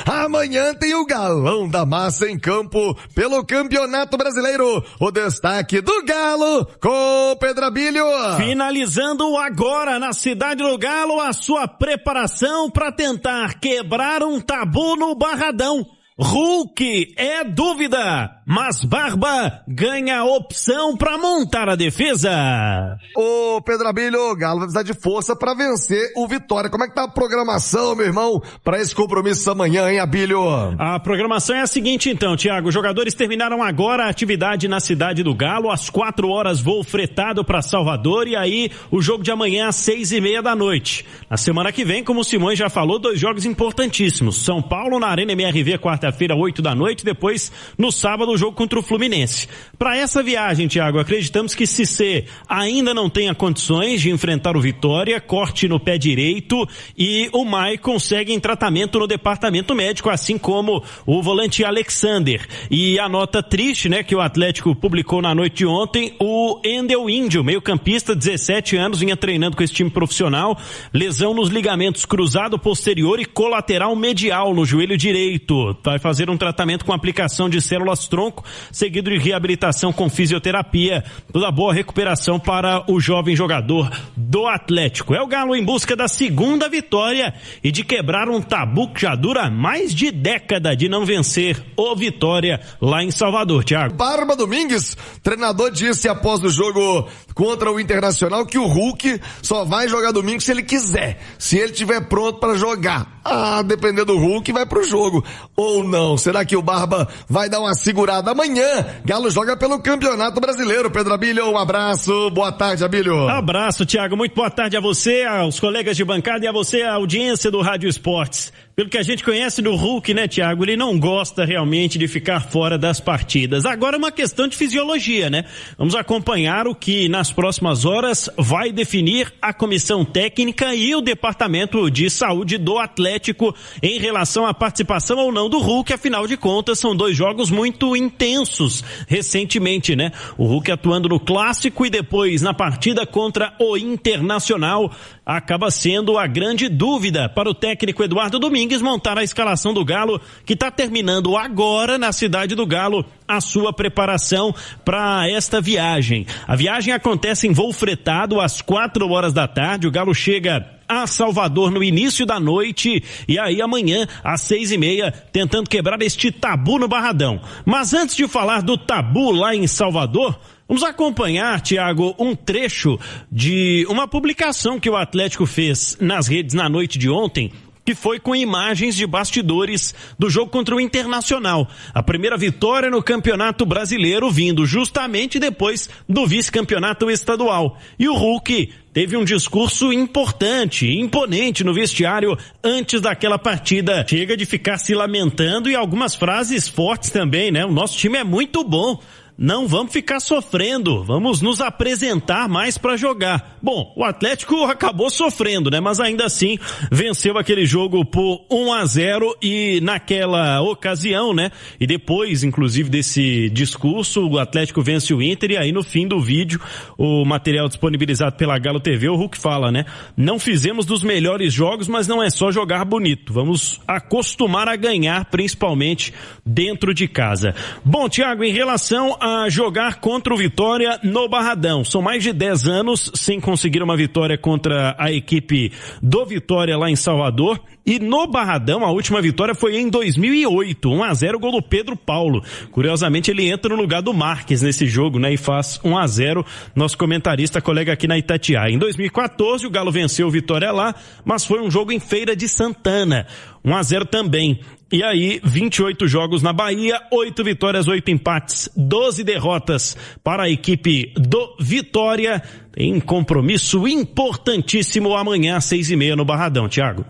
Amanhã tem o Galão da Massa em campo pelo Campeonato Brasileiro. O destaque do Galo com o Pedro Abílio. Finalizando agora na Cidade do Galo a sua preparação para tentar quebrar um tabu no Barradão. Hulk é dúvida, mas Barba ganha opção para montar a defesa. Ô Pedro Abílio, o Galo vai precisar de força para vencer o Vitória. Como é que tá a programação, meu irmão, para esse compromisso amanhã, hein, Abílio? A programação é a seguinte então, Thiago. Os jogadores terminaram agora a atividade na Cidade do Galo. Às 4 horas, voo fretado para Salvador. E aí, o jogo de amanhã às 6:30 da noite. Na semana que vem, como o Simões já falou, 2 jogos importantíssimos. São Paulo na Arena MRV, quarta-feira, 8 da noite. Depois, no sábado, o jogo contra o Fluminense. Para essa viagem, Thiago, acreditamos que Cissé ainda não tenha condições de enfrentar o Vitória, corte no pé direito, e o Maicon segue em tratamento no departamento médico, assim como o volante Alexander. E a nota triste, né, que o Atlético publicou na noite de ontem, o Endel Índio, meio-campista, 17 anos, vinha treinando com esse time profissional, lesão nos ligamentos cruzado posterior e colateral medial no joelho direito. Vai fazer um tratamento com aplicação de células-tronco, seguido de reabilitação com fisioterapia. Toda boa recuperação para o jovem jogador do Atlético. É o Galo em busca da segunda vitória e de quebrar um tabu que já dura mais de década de não vencer o Vitória lá em Salvador, Thiago. Barba Domingues, treinador, disse após o jogo contra o Internacional que o Hulk só vai jogar domingo se ele quiser, se ele estiver pronto para jogar. Dependendo do Hulk, vai pro jogo. Ou não? Será que o Barba vai dar uma segurada? Amanhã, Galo joga pelo Campeonato Brasileiro. Pedro Abílio, um abraço. Boa tarde, Abílio. Abraço, Thiago. Muito boa tarde a você, aos colegas de bancada e a você, a audiência do Rádio Esportes. Pelo que a gente conhece do Hulk, né, Thiago? Ele não gosta realmente de ficar fora das partidas. Agora é uma questão de fisiologia, né? Vamos acompanhar o que nas próximas horas vai definir a comissão técnica e o departamento de saúde do Atlético em relação à participação ou não do Hulk. Afinal de contas, são 2 jogos muito intensos recentemente, né? O Hulk atuando no Clássico e depois na partida contra o Internacional. Acaba sendo a grande dúvida para o técnico Eduardo Domingues montar a escalação do Galo, que está terminando agora na Cidade do Galo a sua preparação para esta viagem. A viagem acontece em voo fretado às 4 horas da tarde. O Galo chega a Salvador no início da noite e aí amanhã às 6:30 tentando quebrar este tabu no Barradão. Mas antes de falar do tabu lá em Salvador, vamos acompanhar, Thiago, um trecho de uma publicação que o Atlético fez nas redes na noite de ontem, que foi com imagens de bastidores do jogo contra o Internacional. A primeira vitória no Campeonato Brasileiro, vindo justamente depois do vice-campeonato estadual. E o Hulk teve um discurso importante, imponente no vestiário antes daquela partida. Chega de ficar se lamentando e algumas frases fortes também, né? O nosso time é muito bom. Não vamos ficar sofrendo, vamos nos apresentar mais para jogar. Bom, o Atlético acabou sofrendo, né? Mas ainda assim venceu aquele jogo por 1-0 e naquela ocasião, né? E depois, inclusive, desse discurso, o Atlético vence o Inter e aí no fim do vídeo, o material disponibilizado pela Galo TV, o Hulk fala, né? Não fizemos dos melhores jogos, mas não é só jogar bonito. Vamos acostumar a ganhar, principalmente dentro de casa. Bom, Thiago, em relação a jogar contra o Vitória no Barradão. São mais de 10 anos sem conseguir uma vitória contra a equipe do Vitória lá em Salvador. E no Barradão, a última vitória foi em 2008, 1-0, gol do Pedro Paulo. Curiosamente, ele entra no lugar do Marques nesse jogo, né? E faz 1-0, nosso comentarista, colega aqui na Itatiaia. Em 2014, o Galo venceu o Vitória lá, mas foi um jogo em Feira de Santana. 1-0 também. E aí, 28 jogos na Bahia, 8 vitórias, 8 empates, 12 derrotas para a equipe do Vitória. Tem compromisso importantíssimo amanhã às 6:30 no Barradão, Thiago.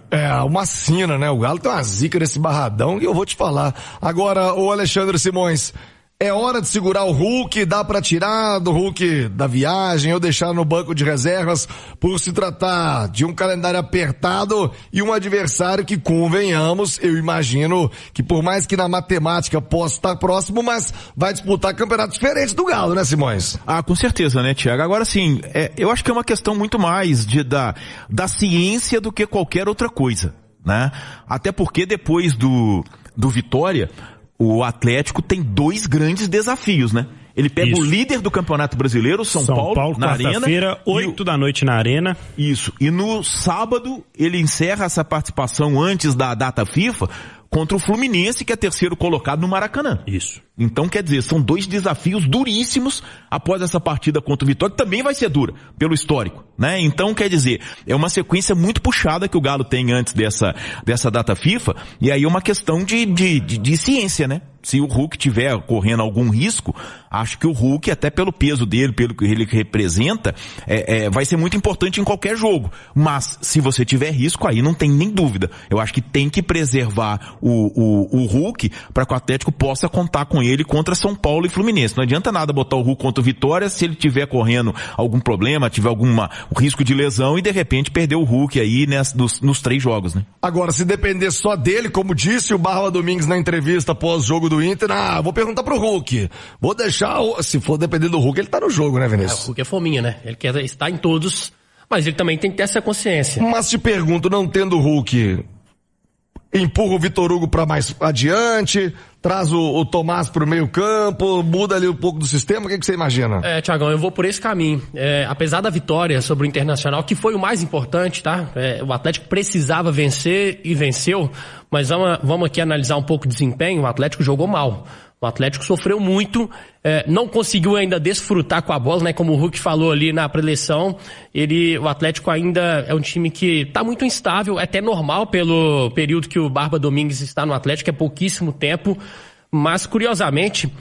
Uma sina, né? O Galo tem uma zica nesse Barradão e eu vou te falar. Agora, o Alexandre Simões, é hora de segurar o Hulk, dá pra tirar do Hulk da viagem ou deixar no banco de reservas por se tratar de um calendário apertado e um adversário que, convenhamos, eu imagino que por mais que na matemática possa estar próximo, mas vai disputar campeonatos diferentes do Galo, né, Simões? Com certeza, né, Thiago? Agora sim, eu acho que é uma questão muito mais da ciência do que qualquer outra coisa. né? Até porque depois do Vitória, o Atlético tem 2 grandes desafios, né? Ele pega o líder do Campeonato Brasileiro, São Paulo, na Arena. Quarta-feira, 8 da noite na Arena. Isso. E no sábado, ele encerra essa participação antes da data FIFA contra o Fluminense, que é terceiro colocado no Maracanã. Isso. Então, quer dizer, são 2 desafios duríssimos após essa partida contra o Vitória, que também vai ser dura, pelo histórico, né? Então, quer dizer, é uma sequência muito puxada que o Galo tem antes dessa data FIFA, e aí é uma questão de ciência, né? Se o Hulk tiver correndo algum risco, acho que o Hulk, até pelo peso dele, pelo que ele representa, vai ser muito importante em qualquer jogo. Mas, se você tiver risco, aí não tem nem dúvida. Eu acho que tem que preservar o Hulk para que o Atlético possa contar com ele contra São Paulo e Fluminense. Não adianta nada botar o Hulk contra o Vitória se ele tiver correndo algum problema, tiver algum risco de lesão e de repente perder o Hulk aí nos 3 jogos, né? Agora, se depender só dele, como disse o Barba Domingues na entrevista pós-jogo do Inter, vou perguntar pro Hulk. Vou deixar, se for depender do Hulk, ele tá no jogo, né, Vinícius? O Hulk é fominha, né? Ele quer estar em todos, mas ele também tem que ter essa consciência. Mas te pergunto, não tendo o Hulk, empurra o Vitor Hugo pra mais adiante, traz o Tomás pro meio campo, muda ali um pouco do sistema, o que você imagina? Thiagão, eu vou por esse caminho. Apesar da vitória sobre o Internacional, que foi o mais importante, tá? O Atlético precisava vencer e venceu, mas vamos aqui analisar um pouco o desempenho. O Atlético jogou mal. O Atlético sofreu muito, não conseguiu ainda desfrutar com a bola, né? Como o Hulk falou ali na preleção, o Atlético ainda é um time que está muito instável, é até normal pelo período que o Barba Domingues está no Atlético, é pouquíssimo tempo, mas curiosamente,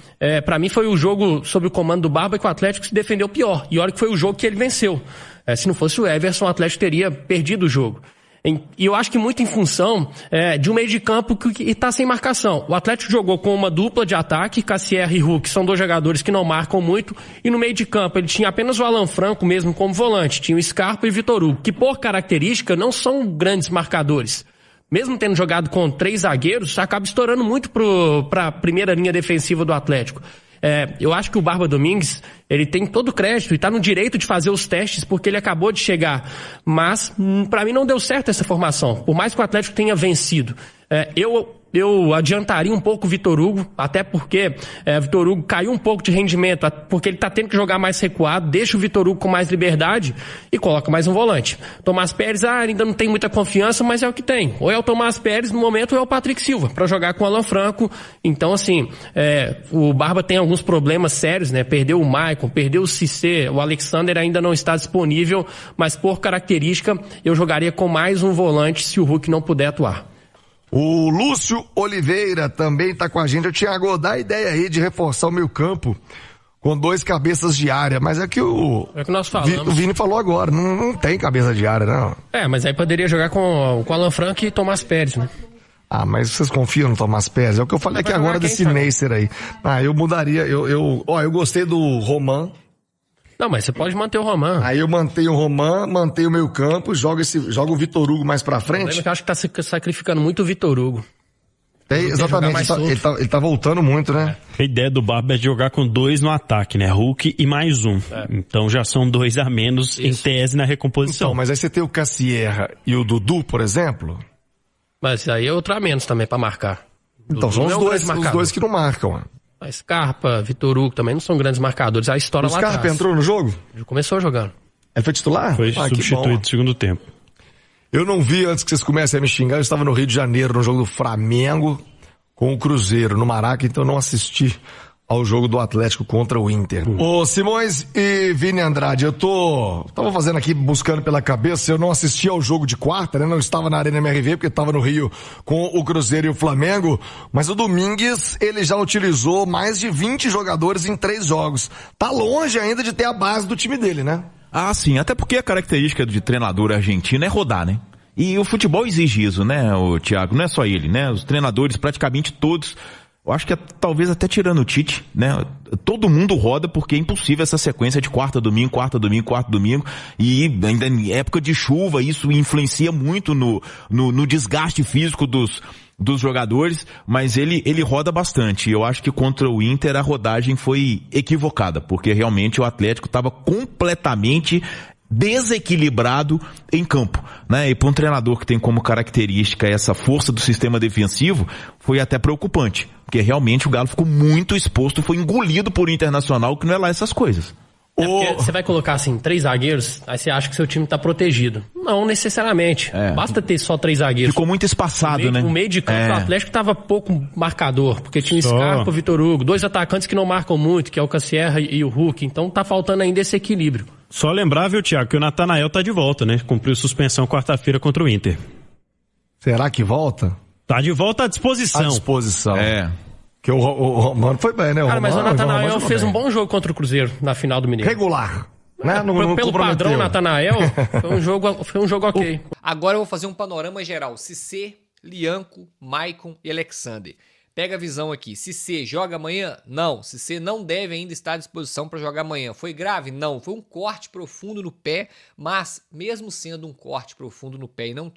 para mim foi o jogo sob o comando do Barba que o Atlético se defendeu pior, e olha que foi o jogo que ele venceu. Se não fosse o Everson, o Atlético teria perdido o jogo. E eu acho que muito em função de um meio de campo que está sem marcação. O Atlético jogou com uma dupla de ataque, Cassierra e Hulk, são 2 jogadores que não marcam muito, e no meio de campo ele tinha apenas o Alan Franco mesmo como volante, tinha o Scarpa e o Vitor Hugo, que por característica não são grandes marcadores. Mesmo tendo jogado com 3 zagueiros, acaba estourando muito para a primeira linha defensiva do Atlético. Eu acho que o Barba Domingues, ele tem todo o crédito e está no direito de fazer os testes porque ele acabou de chegar. Mas, para mim, não deu certo essa formação. Por mais que o Atlético tenha vencido. Eu adiantaria um pouco o Vitor Hugo, até porque Vitor Hugo caiu um pouco de rendimento, porque ele está tendo que jogar mais recuado, deixa o Vitor Hugo com mais liberdade e coloca mais um volante. Tomás Pérez, ainda não tem muita confiança, mas é o que tem. Ou é o Tomás Pérez no momento, ou é o Patrick Silva, para jogar com o Alan Franco. Então, assim, o Barba tem alguns problemas sérios, né? Perdeu o Maicon, perdeu o Cissé, o Alexander ainda não está disponível, mas por característica, eu jogaria com mais um volante se o Hulk não puder atuar. O Lúcio Oliveira também tá com a gente. Thiago, dá a ideia aí de reforçar o meio campo com 2 cabeças de área, mas é que nós falamos. O Vini falou agora, não tem cabeça de área, não. Mas aí poderia jogar com o Alan Franco e Tomás Pérez, né? Mas vocês confiam no Tomás Pérez? É o que eu falei aqui agora desse Neisser aí. Eu mudaria, eu gostei do Roman. Não, mas você pode manter o Roman. Aí eu mantenho o Roman, mantenho o meio campo, joga o Vitor Hugo mais pra frente. Eu acho que tá sacrificando muito o Vitor Hugo. Exatamente, ele tá voltando muito, né? A ideia do Barba é de jogar com 2 no ataque, né? Hulk e mais um. Então já são 2 a menos em tese na recomposição. Então, mas aí você tem o Cassierra e o Dudu, por exemplo. Mas aí é outro a menos também pra marcar. Então são os dois que não marcam. A Scarpa, Vitor Hugo também não são grandes marcadores. A história lá atrás. O Scarpa entrou no jogo? Ele começou jogando. Ele foi titular? Foi substituído no segundo tempo. Eu não vi antes que vocês comecem a me xingar. Eu estava no Rio de Janeiro, no jogo do Flamengo com o Cruzeiro, no Maraca, então eu não assisti ao jogo do Atlético contra o Inter. Ô Simões e Vini Andrade, eu tava fazendo aqui, buscando pela cabeça, eu não assisti ao jogo de quarta, né? Não estava na Arena MRV, porque estava no Rio com o Cruzeiro e o Flamengo, mas o Domingues, ele já utilizou mais de 20 jogadores em 3 jogos. Tá longe ainda de ter a base do time dele, né? Sim, até porque a característica de treinador argentino é rodar, né? E o futebol exige isso, né, o Thiago? Não é só ele, né? Os treinadores, praticamente todos, eu acho que talvez até tirando o Tite, né? Todo mundo roda porque é impossível essa sequência de quarta, domingo, e ainda em época de chuva isso influencia muito no desgaste físico dos jogadores, mas ele roda bastante. Eu acho que contra o Inter a rodagem foi equivocada, porque realmente o Atlético estava completamente desequilibrado em campo, né? E para um treinador que tem como característica essa força do sistema defensivo, foi até preocupante, porque realmente o Galo ficou muito exposto, foi engolido por Internacional, que não é lá essas coisas. Você vai colocar assim 3 zagueiros, aí você acha que seu time tá protegido. Não necessariamente. Basta ter só 3 zagueiros. Ficou muito espaçado, né? O meio de campo do Atlético tava pouco marcador, porque tinha o Scarpa, o Vitor Hugo, 2 atacantes que não marcam muito, que é o Cassierra e o Hulk. Então tá faltando ainda esse equilíbrio. Só lembrar, viu, Thiago, que o Natanael tá de volta, né? Cumpriu suspensão quarta-feira contra o Inter. Será que volta? Tá de volta à disposição. À disposição. Que o Romano foi bem, né? Cara, mas o Natanael fez um bom jogo contra o Cruzeiro na final do Mineiro. Regular. Né? Pelo padrão Natanael, foi um jogo ok. Agora eu vou fazer um panorama geral. Cissé, Lianco, Maicon e Alexander. Pega a visão aqui. Cissé joga amanhã? Não. Cissé não deve ainda estar à disposição para jogar amanhã. Foi grave? Não. Foi um corte profundo no pé, mas mesmo sendo um corte profundo no pé e não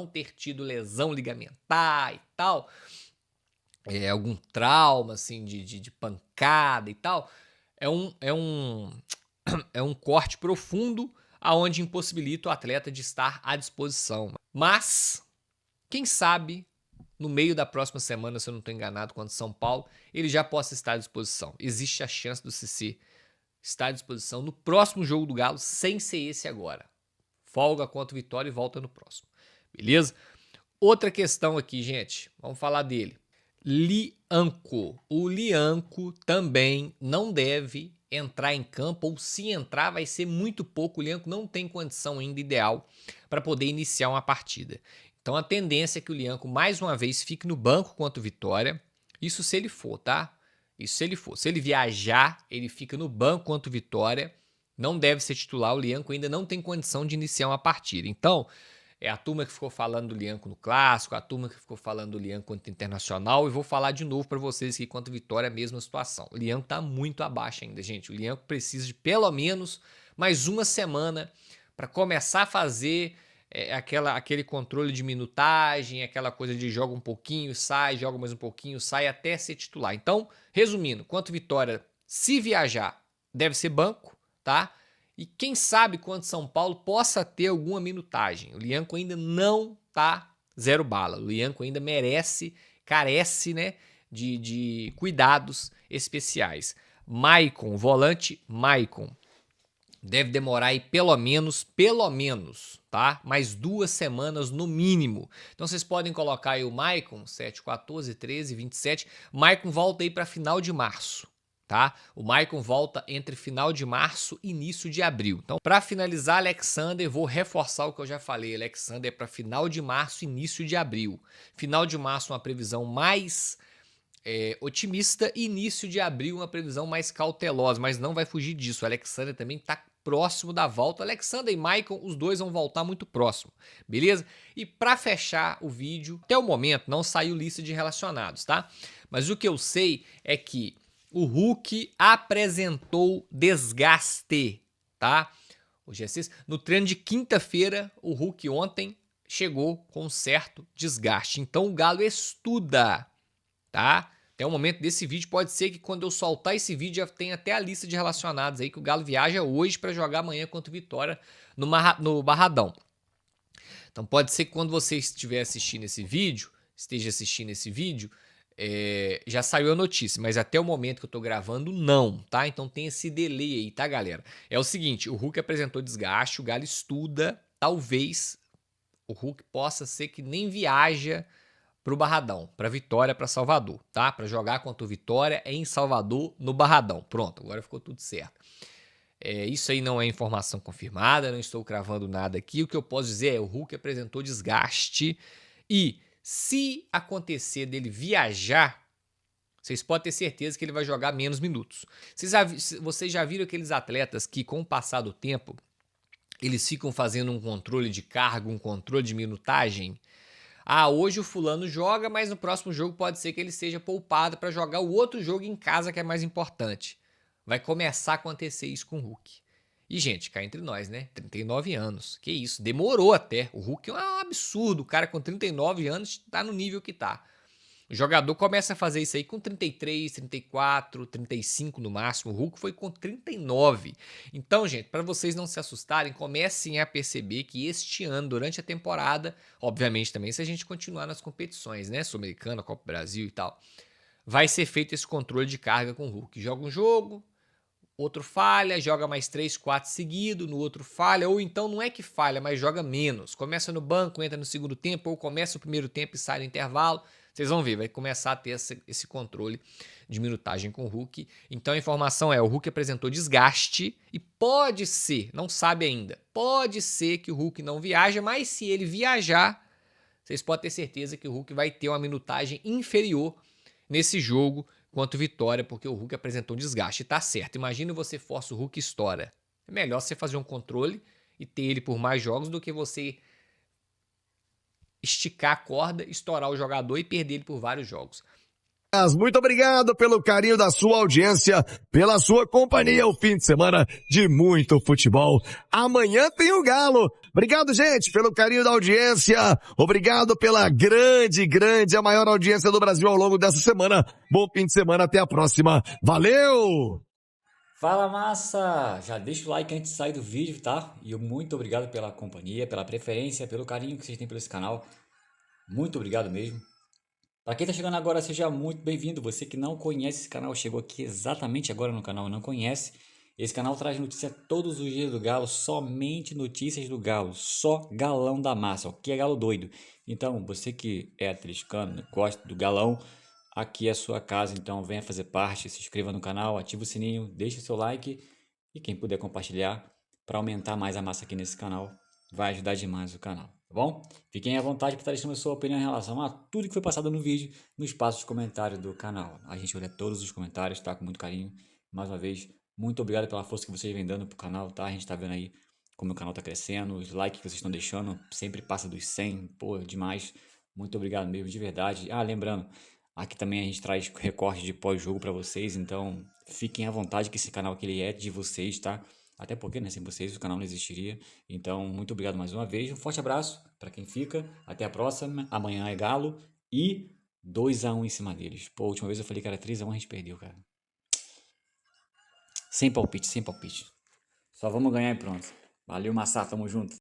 ter tido lesão ligamentar e tal, algum trauma assim de pancada e tal, é um corte profundo aonde impossibilita o atleta de estar à disposição. Mas, quem sabe, no meio da próxima semana, se eu não estou enganado, contra São Paulo, ele já possa estar à disposição. Existe a chance do Cissé estar à disposição no próximo jogo do Galo, sem ser esse agora. Folga contra o Vitória e volta no próximo. Beleza? Outra questão aqui, gente. Vamos falar dele. Lianco. O Lianco também não deve entrar em campo, ou se entrar vai ser muito pouco. O Lianco não tem condição ainda ideal para poder iniciar uma partida. Então a tendência é que o Lianco mais uma vez fique no banco contra o Vitória. Isso se ele for, tá? Isso se ele for. Se ele viajar, ele fica no banco contra o Vitória. Não deve ser titular. O Lianco ainda não tem condição de iniciar uma partida. Então, a turma que ficou falando do Lianco no Clássico, a turma que ficou falando do Lianco contra o Internacional, e vou falar de novo para vocês que contra o Vitória é a mesma situação. O Lianco tá muito abaixo ainda, gente. O Lianco precisa de pelo menos mais uma semana para começar a fazer aquele controle de minutagem, aquela coisa de joga um pouquinho, sai, joga mais um pouquinho, sai, até ser titular. Então, resumindo, contra o Vitória, se viajar, deve ser banco, tá? E quem sabe quando São Paulo possa ter alguma minutagem. O Lianco ainda não tá zero bala. O Lianco ainda carece, né, de cuidados especiais. Maicon, volante Maicon, deve demorar aí pelo menos, tá? Mais 2 semanas no mínimo. Então vocês podem colocar aí o Maicon, 7, 14, 13, 27. Maicon volta aí para final de março. Tá? O Maicon volta entre final de março e início de abril. Então, para finalizar, Alexander, vou reforçar o que eu já falei. Alexander é para final de março, início de abril. Final de março, uma previsão mais otimista. Início de abril, uma previsão mais cautelosa, mas não vai fugir disso. O Alexander também está próximo da volta. O Alexander e Maicon, os dois vão voltar muito próximo, beleza? E para fechar o vídeo, até o momento não saiu lista de relacionados, tá? Mas o que eu sei é que o Hulk apresentou desgaste, tá? Hoje é sexta. No treino de quinta-feira, o Hulk ontem chegou com um certo desgaste. Então o Galo estuda, tá? Até o momento desse vídeo, pode ser que quando eu soltar esse vídeo já tenha até a lista de relacionados aí, que o Galo viaja hoje para jogar amanhã contra o Vitória no Barradão. Então pode ser que quando você esteja assistindo esse vídeo, já saiu a notícia, mas até o momento que eu tô gravando, não, tá? Então tem esse delay aí, tá, galera? É o seguinte, o Hulk apresentou desgaste, o Galo estuda, talvez o Hulk possa ser que nem viaja pro Barradão, pra Vitória, pra Salvador, tá? Pra jogar contra o Vitória em Salvador, no Barradão. Pronto, agora ficou tudo certo. Isso aí não é informação confirmada, não estou cravando nada aqui. O que eu posso dizer é o Hulk apresentou desgaste e se acontecer dele viajar, vocês podem ter certeza que ele vai jogar menos minutos. Vocês já viram aqueles atletas que, com o passar do tempo, eles ficam fazendo um controle de carga, um controle de minutagem? Ah, hoje o fulano joga, mas no próximo jogo pode ser que ele seja poupado para jogar o outro jogo em casa que é mais importante. Vai começar a acontecer isso com o Hulk. E, gente, cá entre nós, né? 39 anos. Que isso, demorou até. O Hulk é um absurdo. O cara com 39 anos tá no nível que tá. O jogador começa a fazer isso aí com 33, 34, 35 no máximo. O Hulk foi com 39. Então, gente, para vocês não se assustarem, comecem a perceber que este ano, durante a temporada, obviamente também se a gente continuar nas competições, né? Sul-Americana, Copa do Brasil e tal, vai ser feito esse controle de carga com o Hulk. Joga um jogo, outro falha, joga mais 3, 4 seguido, no outro falha, ou então não é que falha, mas joga menos. Começa no banco, entra no segundo tempo, ou começa o primeiro tempo e sai no intervalo. Vocês vão ver, vai começar a ter esse controle de minutagem com o Hulk. Então a informação é, o Hulk apresentou desgaste e pode ser, não sabe ainda, pode ser que o Hulk não viaja, mas se ele viajar, vocês podem ter certeza que o Hulk vai ter uma minutagem inferior nesse jogo quanto Vitória, porque o Hulk apresentou desgaste. E tá certo, imagina você força o Hulk e estoura. É melhor você fazer um controle e ter ele por mais jogos do que você esticar a corda, estourar o jogador e perder ele por vários jogos. Muito obrigado pelo carinho da sua audiência, pela sua companhia, o fim de semana de muito futebol. Amanhã tem o Galo. Obrigado, gente, pelo carinho da audiência. Obrigado pela a maior audiência do Brasil ao longo dessa semana. Bom fim de semana, até a próxima. Valeu! Fala, massa! Já deixa o like antes de sair do vídeo, tá? E muito obrigado pela companhia, pela preferência, pelo carinho que vocês têm por esse canal. Muito obrigado mesmo. Para quem tá chegando agora, seja muito bem-vindo. Você que não conhece esse canal, chegou aqui exatamente agora no canal e não conhece. Esse canal traz notícia todos os dias do Galo, somente notícias do Galo, só galão da massa, que é Galo doido. Então, você que é atleticano, gosta do galão, aqui é a sua casa, então venha fazer parte, se inscreva no canal, ative o sininho, deixe o seu like e quem puder compartilhar para aumentar mais a massa aqui nesse canal, vai ajudar demais o canal, tá bom? Fiquem à vontade para estar deixando a sua opinião em relação a tudo que foi passado no vídeo, no espaço de comentário do canal. A gente olha todos os comentários, tá? Com muito carinho. Mais uma vez, muito obrigado pela força que vocês vêm dando pro canal, tá? A gente tá vendo aí como o canal tá crescendo, os likes que vocês estão deixando, sempre passa dos 100, pô, demais. Muito obrigado mesmo, de verdade. Ah, lembrando, aqui também a gente traz recorte de pós-jogo para vocês, então fiquem à vontade que esse canal aqui ele é de vocês, tá? Até porque, né, sem vocês o canal não existiria. Então, muito obrigado mais uma vez. Um forte abraço para quem fica. Até a próxima. Amanhã é Galo e 2-1 em cima deles. Pô, a última vez eu falei que era 3-1, a gente perdeu, cara. Sem palpite, sem palpite. Só vamos ganhar e pronto. Valeu, Massa, tamo junto.